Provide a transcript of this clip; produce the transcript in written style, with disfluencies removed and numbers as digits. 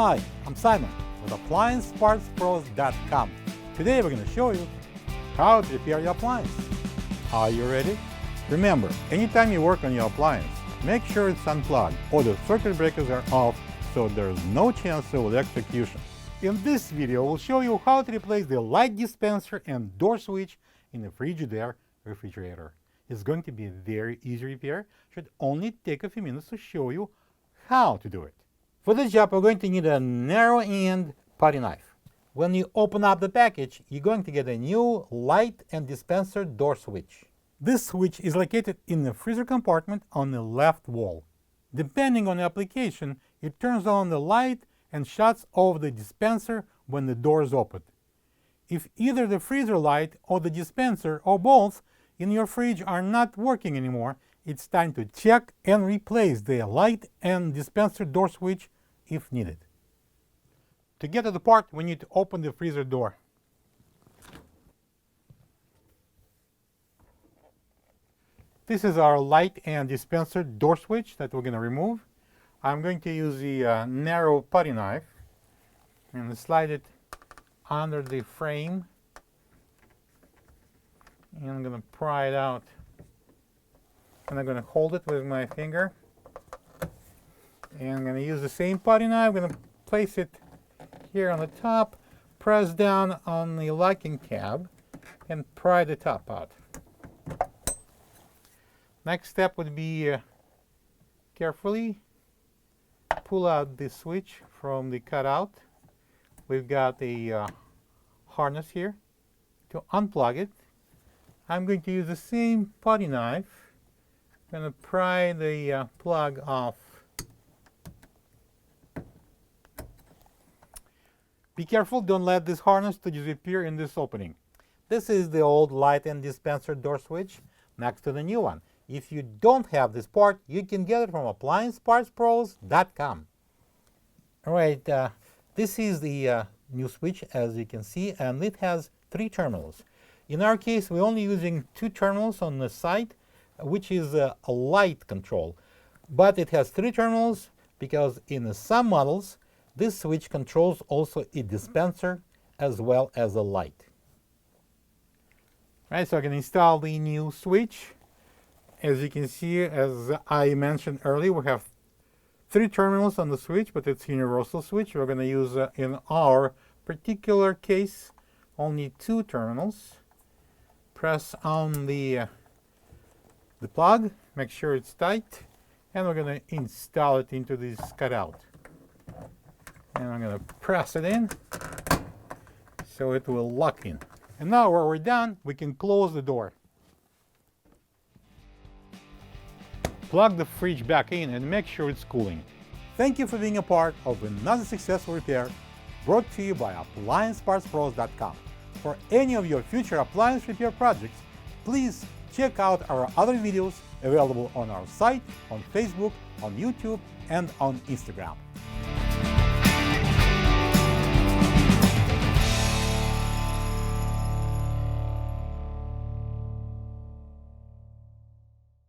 Hi, I'm Simon with AppliancePartsPros.com. Today we're going to show you how to repair your appliance. Are you ready? Remember, anytime you work on your appliance, make sure it's unplugged or the circuit breakers are off so there's no chance of electrocution. In this video, we'll show you how to replace the light dispenser and door switch in the Frigidaire refrigerator. It's going to be a very easy repair. Should only take a few minutes to show you how to do it. For this job, we're going to need a narrow end putty knife. When you open up the package, you're going to get a new light and dispenser door switch. This switch is located in the freezer compartment on the left wall. Depending on the application, it turns on the light and shuts off the dispenser when the door is opened. If either the freezer light or the dispenser or both in your fridge are not working anymore, it's time to check and replace the light and dispenser door switch if needed. To get to the part, we need to open the freezer door. This is our light and dispenser door switch that we're going to remove. I'm going to use the narrow putty knife and slide it under the frame. And I'm going to pry it out. And I'm going to hold it with my finger. And I'm going to use the same putty knife. I'm going to place it here on the top, press down on the locking tab, and pry the top out. Next step would be carefully pull out the switch from the cutout. We've got a harness here. To unplug it, I'm going to use the same putty knife. I'm going to pry the plug off. Be careful, don't let this harness to disappear in this opening. This is the old light and dispenser door switch next to the new one. If you don't have this part, you can get it from AppliancePartsPros.com. Alright, this is the new switch, as you can see, and it has 3 terminals. In our case, we're only using 2 terminals on the side, which is a light control. But it has 3 terminals because in some models, this switch controls also a dispenser as well as a light. Right, so I can install the new switch. As you can see, as I mentioned earlier, we have 3 terminals on the switch, but it's a universal switch. We're going to use, in our particular case, only 2 terminals. Press on the plug, make sure it's tight, and we're going to install it into this cutout. And I'm going to press it in so it will lock in. And now when we're done, we can close the door. Plug the fridge back in and make sure it's cooling. Thank you for being a part of another successful repair brought to you by AppliancePartsPros.com. For any of your future appliance repair projects, please check out our other videos available on our site, on Facebook, on YouTube, and on Instagram.